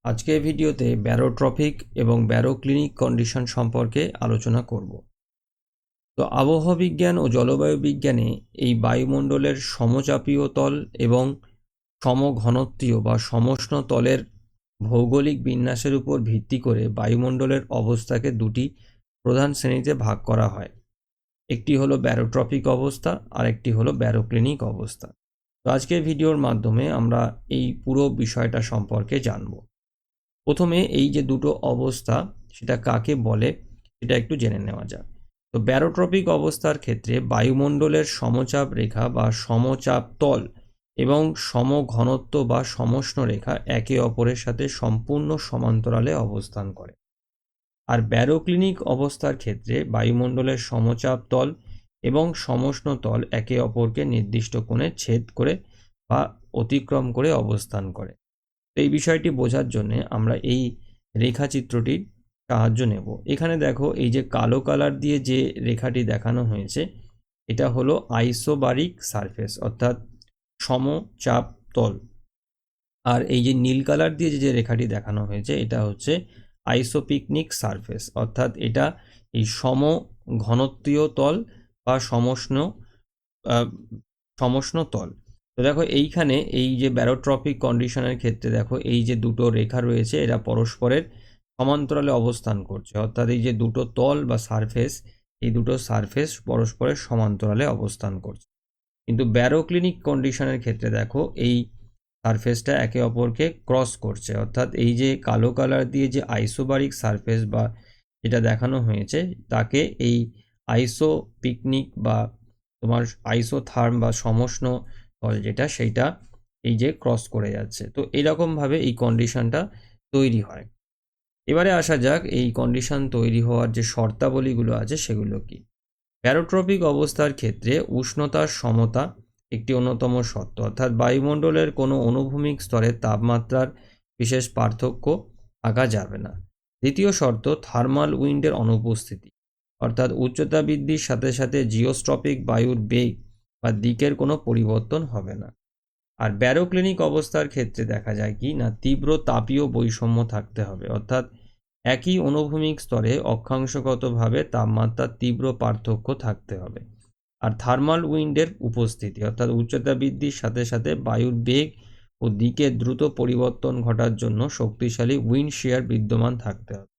আজকের ভিডিওতে ব্যারোট্রপিক এবং ব্যারোক্লিনিক কন্ডিশন সম্পর্কে আলোচনা করব। তো আবহাওয়া বিজ্ঞান ও জলবায়ু বিজ্ঞানে এই বায়ুমণ্ডলের সমচাপীয় তল এবং সমঘনত্বীয় বা সমষ্ণ তলের ভৌগোলিক বিন্যাসের উপর ভিত্তি করে বায়ুমণ্ডলের অবস্থাকে দুটি প্রধান শ্রেণীতে ভাগ করা হয়। একটি হলো ব্যারোট্রপিক অবস্থা আর একটি হলো ব্যারোক্লিনিক অবস্থা। তো আজকের ভিডিওর মাধ্যমে আমরা এই পুরো বিষয়টা সম্পর্কে জানব। প্রথমে এই যে দুটো অবস্থা সেটা কাকে বলে সেটা একটু জেনে নেওয়া যাক। তো ব্যারোট্রপিক অবস্থার ক্ষেত্রে বায়ুমণ্ডলের সমচাপ রেখা বা সমচাপ তল এবং সমঘনত্ব বা সমষ্ণ রেখা একে অপরের সাথে সম্পূর্ণ সমান্তরালে অবস্থান করে। আর ব্যারোক্লিনিক অবস্থার ক্ষেত্রে বায়ুমণ্ডলের সমচাপ তল এবং সমষ্ণ তল একে অপরকে নির্দিষ্ট কোণে ছেদ করে বা অতিক্রম করে অবস্থান করে। এই বিষয়টি বোঝার জন্য আমরা এই রেখাচিত্রটির সাহায্য নেব। এখানে দেখো এই যে কালো কালার দিয়ে যে রেখাটি দেখানো হয়েছে এটা হলো আইসোবারিক সারফেস অর্থাৎ সমচাপ তল। আর এই যে নীল কালার দিয়ে যে রেখাটি দেখানো হয়েছে এটা হচ্ছে আইসোপিকনিক সারফেস অর্থাৎ এটা এই সমঘনত্বীয় তল বা সমষ্ণ তল। তো দেখো এইখানে এই যে ব্যারোট্রপিক কন্ডিশনের ক্ষেত্রে দেখো এই যে দুটো রেখা রয়েছে এরা পরস্পরের সমান্তরালে অবস্থান করছে অর্থাৎ এই যে দুটো তল বা সারফেস এই দুটো সারফেস পরস্পরের সমান্তরালে অবস্থান করছে। কিন্তু ব্যারোক্লিনিক কন্ডিশনের ক্ষেত্রে দেখো এই সারফেসটা একে অপরকে ক্রস করছে অর্থাৎ এই যে কালো কালার দিয়ে যে আইসোবারিক সারফেস বা যেটা দেখানো হয়েছে তাকে এই আইসোপিকনিক বা তোমার আইসোথার্ম বা সমষ্ণ তল যেটা সেইটা এই যে ক্রস করে যাচ্ছে। তো এরকমভাবে এই কন্ডিশনটা তৈরি হয়। এবারে আসা যাক এই কন্ডিশন তৈরি হওয়ার যে শর্তাবলীগুলো আছে সেগুলো কি। ব্যারোট্রপিক অবস্থার ক্ষেত্রে উষ্ণতার সমতা একটি অন্যতম শর্ত অর্থাৎ বায়ুমণ্ডলের কোনো অনুভূমিক স্তরের তাপমাত্রার বিশেষ পার্থক্য থাকা যাবে না। দ্বিতীয় শর্ত থার্মাল উইন্ডের অনুপস্থিতি অর্থাৎ উচ্চতা বৃদ্ধির সাথে সাথে জিওস্ট্রপিক বায়ুর বেগ বা দিকের কোনো পরিবর্তন হবে না। আর ব্যারোক্লিনিক অবস্থার ক্ষেত্রে দেখা যায় কি না তীব্র তাপীয় বৈষম্য থাকতে হবে অর্থাৎ একই অনুভূমিক স্তরে অক্ষাংশগতভাবে তাপমাত্রার তীব্র পার্থক্য থাকতে হবে। আর থার্মাল উইন্ডের উপস্থিতি অর্থাৎ উচ্চতা বৃদ্ধির সাথে সাথে বায়ুর বেগ ও দিকের দ্রুত পরিবর্তন ঘটার জন্য শক্তিশালী উইন্ড শিয়ার বিদ্যমান থাকতে হবে।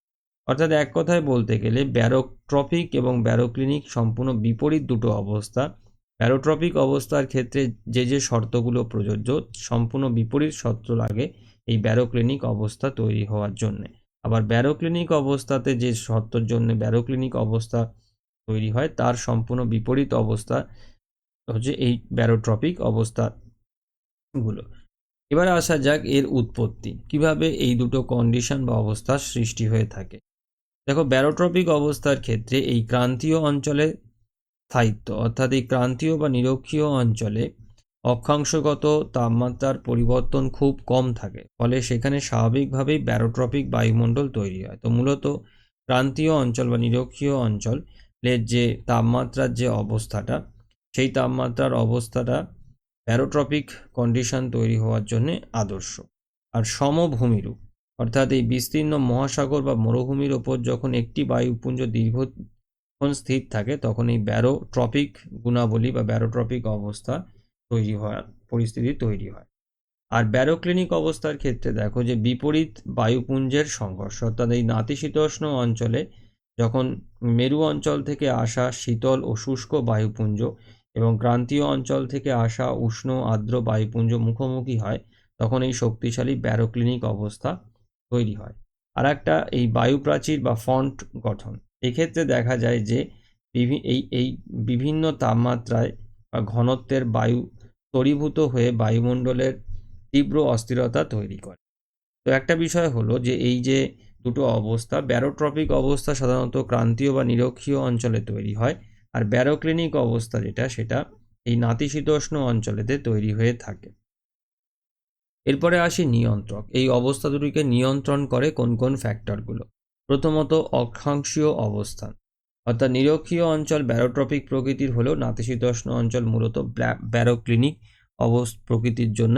অর্থাৎ এক কথায় বলতে গেলে ব্যারোট্রপিক এবং ব্যারোক্লিনিক সম্পূর্ণ বিপরীত দুটো অবস্থা। ব্যারোট্রপিক অবস্থার ক্ষেত্রে যে শর্তগুলো প্রযোজ্য সম্পূর্ণ বিপরীত শর্ত লাগে এই ব্যারোক্লিনিক অবস্থা তৈরি হওয়ার জন্য। আবার ব্যারোক্লিনিক অবস্থাতে যে শর্তের জন্য ব্যারোক্লিনিক অবস্থা তৈরি হয় তার সম্পূর্ণ বিপরীত অবস্থা হচ্ছে এই ব্যারোট্রপিক অবস্থাগুলো। এবারে আসা যাক এর উৎপত্তি কিভাবে এই দুটো কন্ডিশন বা অবস্থার সৃষ্টি হয়ে থাকে। দেখো ব্যারোট্রপিক অবস্থার ক্ষেত্রে এই ক্রান্তীয় অঞ্চলে স্থায়িত্ব অর্থাৎ এই ক্রান্তীয় বা নিরক্ষীয় অঞ্চলে অক্ষাংশগত তাপমাত্রার পরিবর্তন খুব কম থাকে ফলে সেখানে স্বাভাবিকভাবেই ব্যারোট্রপিক বায়ুমণ্ডল তৈরি হয়। তো মূলত ক্রান্তীয় অঞ্চল বা নিরক্ষীয় অঞ্চলের যে তাপমাত্রার যে অবস্থাটা সেই তাপমাত্রার অবস্থাটা ব্যারোট্রপিক কন্ডিশন তৈরি হওয়ার জন্য আদর্শ। আর সমভূমিরূপ অর্থাৎ এই বিস্তীর্ণ মহাসাগর বা মরুভূমির ওপর যখন একটি বায়ুপুঞ্জ দীর্ঘক্ষণ স্থির থাকে তখন এই ব্যারোট্রপিক গুণাবলী বা ব্যারোট্রপিক অবস্থা তৈরি হওয়ার পরিস্থিতি তৈরি হয়। আর ব্যারোক্লিনিক অবস্থার ক্ষেত্রে দেখো যে বিপরীত বায়ুপুঞ্জের সংঘর্ষ অর্থাৎ এই নাতিশীতোষ্ণ অঞ্চলে যখন মেরু অঞ্চল থেকে আসা শীতল ও শুষ্ক বায়ুপুঞ্জ এবং ক্রান্তীয় অঞ্চল থেকে আসা উষ্ণ আর্দ্র বায়ুপুঞ্জ মুখোমুখি হয় তখন এই শক্তিশালী ব্যারোক্লিনিক অবস্থা তৈরি হয়। আর একটা এই বায়ুপ্রাচীর বা ফন্ট গঠন এক্ষেত্রে দেখা যায় যে এই বিভিন্ন তাপমাত্রায় বা ঘনত্বের বায়ু তরীভূত হয়ে বায়ুমণ্ডলের তীব্র অস্থিরতা তৈরি করে। তো একটা বিষয় হলো যে এই যে দুটো অবস্থা ব্যারোট্রপিক অবস্থা সাধারণত ক্রান্তীয় বা নিরক্ষীয় অঞ্চলে তৈরি হয় আর ব্যারোক্লিনিক অবস্থা যেটা সেটা এই নাতিশীতোষ্ণ অঞ্চলেতে তৈরি হয়ে থাকে। এরপরে আসি নিয়ন্ত্রক। এই অবস্থা দুটিকে নিয়ন্ত্রণ করে কোন কোন ফ্যাক্টরগুলো। প্রথমত অক্ষাংশীয় অবস্থান অর্থাৎ নিরক্ষীয় অঞ্চল ব্যারোট্রপিক প্রকৃতির হলেও নাতিশীতোষ্ণ অঞ্চল মূলত ব্যারোক্লিনিক প্রকৃতির জন্য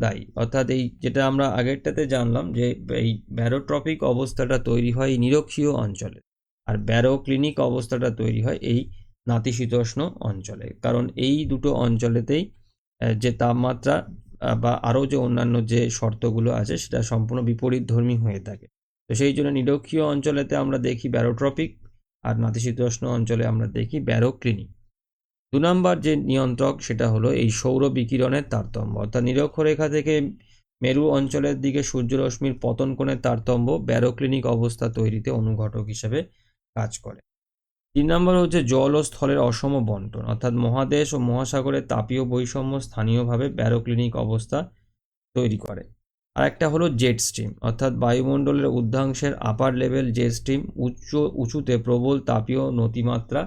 দায়ী। অর্থাৎ এই যেটা আমরা আগেরটাতে জানলাম যে এই ব্যারোট্রপিক অবস্থাটা তৈরি হয় এই নিরক্ষীয় অঞ্চলে, আর ব্যারোক্লিনিক অবস্থাটা তৈরি হয় এই নাতিশীতোষ্ণ অঞ্চলে। কারণ এই দুটো অঞ্চলেতেই যে তাপমাত্রা বা আরও যে অন্যান্য যে শর্তগুলো আছে সেটা সম্পূর্ণ বিপরীতধর্মী হয়ে থাকে। তো সেই জন্য নিরক্ষীয় অঞ্চলেতে আমরা দেখি ব্যারোট্রপিক, আর নাতিশীতোষ্ণ অঞ্চলে আমরা দেখি ব্যারোক্লিনিক। 2 নম্বর যে নিয়ন্ত্রক সেটা হলো এই সৌর বিকিরণের তারতম্য, অর্থাৎ নিরক্ষরেখা থেকে মেরু অঞ্চলের দিকে সূর্যরশ্মির পতন কোণের তারতম্য ব্যারোক্লিনিক অবস্থা তৈরিতে অনুঘটক হিসেবে কাজ করে। 3 নম্বর হচ্ছে জল ও স্থলের অসম বন্টন, অর্থাৎ মহাদেশ ও মহাসাগরের তাপীয় বৈষম্য স্থানীয়ভাবে ব্যারোক্লিনিক অবস্থা তৈরি করে। আর একটা হলো জেট স্ট্রিম, অর্থাৎ বায়ুমণ্ডলের ঊর্ধ্বাংশের আপার লেভেল জেট স্ট্রিম উঁচুতে প্রবল তাপীয় নতিমাত্রা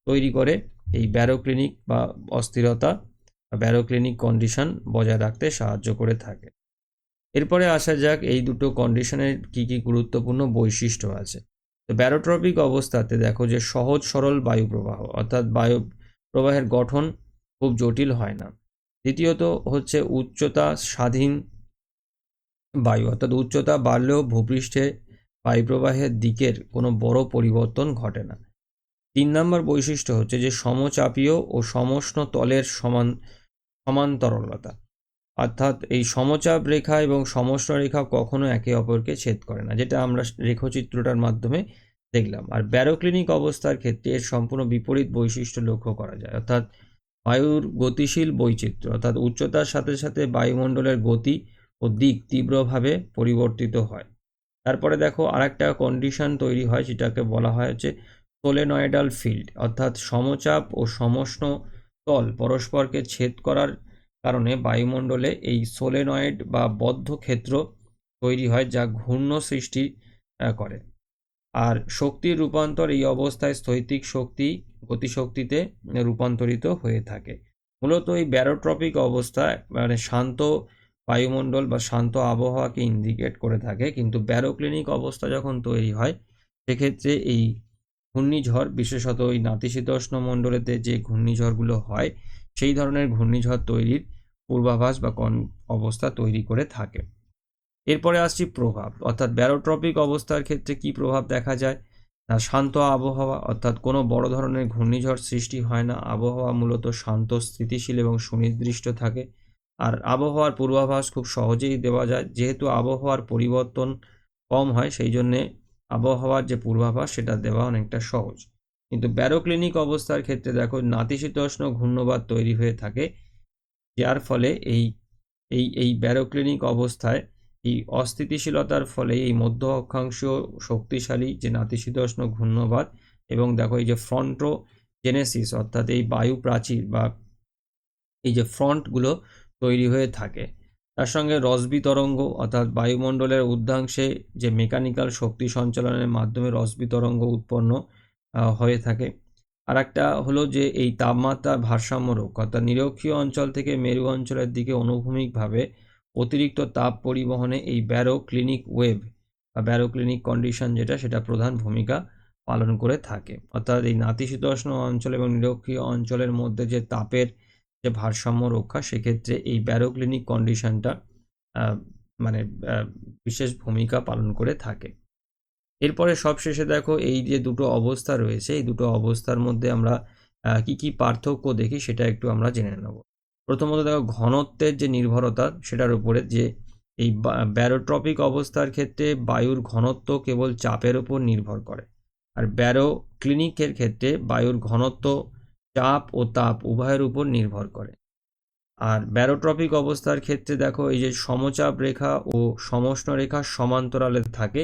তৈরি করে এই ব্যারোক্লিনিক বা অস্থিরতা ব্যারোক্লিনিক কন্ডিশন বজায় রাখতে সাহায্য করে থাকে। এরপরে আসা যাক এই দুটো কন্ডিশনের কি কি গুরুত্বপূর্ণ বৈশিষ্ট্য আছে। তো ব্যারোট্রপিক অবস্থাতে দেখো যে সহজ সরল বায়ু প্রবাহ, অর্থাৎ বায়ু প্রবাহের গঠন খুব জটিল হয় না। দ্বিতীয়ত হচ্ছে উচ্চতা স্বাধীন বায়ু, অর্থাৎ উচ্চতা বাড়লেও ভূপৃষ্ঠে বায়ুপ্রবাহের দিকের কোনো বড় পরিবর্তন ঘটে না। 3 নম্বর বৈশিষ্ট্য হচ্ছে যে সমচাপীয় ও সমষ্ণ তলের সমান্তরালতা, অর্থাৎ এই সমচাপ রেখা এবং সমষ্ণ রেখা কখনো একে অপরকে ছেদ করে না, যেটা আমরা রেখাচিত্রটার মাধ্যমে দেখলাম। আর ব্যারোক্লিনিক অবস্থার ক্ষেত্রে এর সম্পূর্ণ বিপরীত বৈশিষ্ট্য লক্ষ্য করা যায়, অর্থাৎ বায়ুর গতিশীল বৈচিত্র্য, অর্থাৎ উচ্চতার সাথে সাথে বায়ুমণ্ডলের গতি ও দিক তীব্রভাবে পরিবর্তিত হয়। তারপরে দেখো আরেকটা কন্ডিশন তৈরি হয়, যেটাকে বলা হয় হচ্ছে সোলেনয়েডাল ফিল্ড, অর্থাৎ সমচাপ ও সমষ্ণ তল পরস্পরকে ছেদ করার কারণে বায়ুমণ্ডলে এই সোলেনয়েড বা বদ্ধ ক্ষেত্র তৈরি হয়, যা ঘূর্ণ সৃষ্টি করে। আর শক্তির রূপান্তর এই অবস্থায় স্থৈতিক শক্তি গতিশক্তিতে রূপান্তরিত হয়ে থাকে। মূলত এই ব্যারোট্রপিক অবস্থা মানে শান্ত বায়ুমণ্ডল বা শান্ত আবহাওয়াকে ইন্ডিকেট করে থাকে, কিন্তু ব্যারোক্লিনিক অবস্থা যখন তৈরি হয় সেক্ষেত্রে এই ঘূর্ণিঝড়, বিশেষত ওই নাতিশীতোষ্ণ মণ্ডলেতে যে ঘূর্ণিঝড়গুলো হয় সেই ধরনের ঘূর্ণিঝড় তৈরির পূর্বাভাস বা অবস্থা তৈরি করে থাকে। এরপরে আসছি প্রভাব, অর্থাৎ ব্যারোট্রপিক অবস্থার ক্ষেত্রে কি প্রভাব দেখা যায় না, শান্ত আবহাওয়া, অর্থাৎ কোনো বড় ধরনের ঘূর্ণিঝড় সৃষ্টি হয় না, আবহাওয়া মূলত শান্ত স্থিতিশীল এবং সুনির্দিষ্ট থাকে। আর আবহাওয়ার পূর্বাভাস খুব সহজেই দেওয়া যায়, যেহেতু আবহাওয়ার পরিবর্তন কম হয় সেই জন্যে আবহাওয়ার যে পূর্বাভাস সেটা দেওয়া অনেকটা সহজ। কিন্তু ব্যারোক্লিনিক অবস্থার ক্ষেত্রে দেখো নাতিশীতোষ্ণ ঘূর্ণবাত তৈরি হয়ে থাকে, যার ফলে এই এই এই ব্যারোক্লিনিক অবস্থায় এই অস্থিতিশীলতার ফলে এই মধ্য অক্ষাংশীয় শক্তিশালী যে নাতিশীতোষ্ণ ঘূর্ণবাত এবং দেখো এই যে ফ্রন্টোজেনেসিস, অর্থাৎ এই বায়ু প্রাচীর বা এই যে ফ্রন্টগুলো তৈরি হয়ে থাকে। তার সঙ্গে রসবি তরঙ্গ, অর্থাৎ বায়ুমণ্ডলের ঊর্ধ্বাংশে যে মেকানিক্যাল শক্তি সঞ্চালনের মাধ্যমে রসবি তরঙ্গ উৎপন্ন হয়ে থাকে। আর একটা হলো যে এই তাপমাত্রার ভারসাম্য রোগ, অর্থাৎ নিরক্ষীয় অঞ্চল থেকে মেরু অঞ্চলের দিকে অনুভূমিকভাবে অতিরিক্ত তাপ পরিবহনে এই ব্যারোক্লিনিক ওয়েভ বা ব্যারোক্লিনিক কন্ডিশন যেটা সেটা প্রধান ভূমিকা পালন করে থাকে। অর্থাৎ এই নাতিশীতোষ্ণ অঞ্চল এবং নিরক্ষীয় অঞ্চলের মধ্যে যে তাপের যে ভারসাম্য রক্ষা, সেক্ষেত্রে এই ব্যারোক্লিনিক কন্ডিশনটা মানে বিশেষ ভূমিকা পালন করে থাকে। এরপরে সবশেষে দেখো এই যে দুটো অবস্থা রয়েছে এই দুটো অবস্থার মধ্যে আমরা কি কি পার্থক্য দেখি সেটা একটু আমরা জেনে নেব। প্রথমত দেখো ঘনত্বের যে নির্ভরতা সেটার উপরে, যে এই ব্যারোট্রপিক অবস্থার ক্ষেত্রে বায়ুর ঘনত্ব কেবল চাপের উপর নির্ভর করে, আর ব্যারোক্লিনিকের ক্ষেত্রে বায়ুর ঘনত্ব চাপ ও তাপ উভয়ের উপর নির্ভর করে। আর ব্যারোট্রপিক অবস্থার ক্ষেত্রে দেখো এই যে সমচাপ রেখা ও সমষ্ণ রেখা সমান্তরালে থাকে,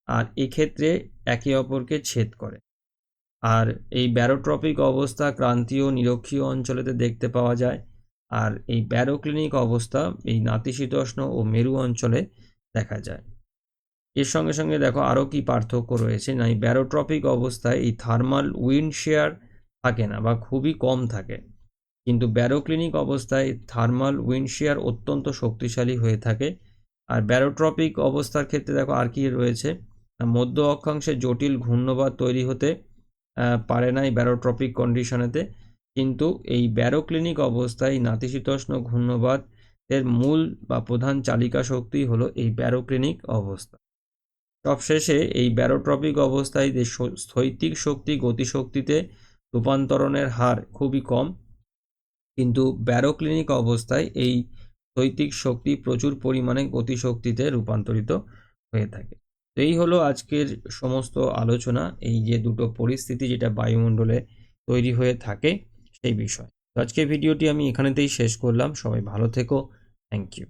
আর এক্ষেত্রে একে অপরকে ছেদ করে। আর এই ব্যারোট্রপিক অবস্থা ক্রান্তীয় নিরক্ষীয় অঞ্চলেতে দেখতে পাওয়া যায়, আর এই ব্যারোক্লিনিক অবস্থা এই নাতিশীতোষ্ণ ও মেরু অঞ্চলে দেখা যায়। এর সঙ্গে সঙ্গে দেখো আরও কি পার্থক্য রয়েছে না, এই ব্যারোট্রপিক অবস্থায় এই থার্মাল উইন্ড শেয়ার থাকে না বা খুবই কম থাকে, কিন্তু ব্যারোক্লিনিক অবস্থায় থার্মাল উইন্ড শেয়ার অত্যন্ত শক্তিশালী হয়ে থাকে। আর ব্যারোট্রপিক অবস্থার ক্ষেত্রে দেখো আর কি রয়েছে, মধ্য অক্ষাংশে জটিল ঘূর্ণবাত তৈরি হতে পারে না এই ব্যারোট্রপিক কন্ডিশনেতে, কিন্তু এই ব্যারোক্লিনিক অবস্থায় নাতিশীতোষ্ণ ঘূর্ণবাত এর মূল বা প্রধান চালিকা শক্তি হলো এই ব্যারোক্লিনিক অবস্থা। সবশেষে এই ব্যারোট্রপিক অবস্থায় যে স্থৈতিক শক্তি গতিশক্তিতে রূপান্তরণের হার খুবই কম, কিন্তু ব্যারোক্লিনিক অবস্থায় এই স্থৈতিক শক্তি প্রচুর পরিমাণে গতিশক্তিতে রূপান্তরিত হয়ে থাকে। তো এই হলো আজকের সমস্ত আলোচনা, এই যে দুটো পরিস্থিতি যেটা বায়ুমণ্ডলে তৈরি হয়ে থাকে সেই বিষয়। তো আজকের ভিডিওটি আমি এখানেতেই শেষ করলাম। সবাই ভালো থেকো। Thank you.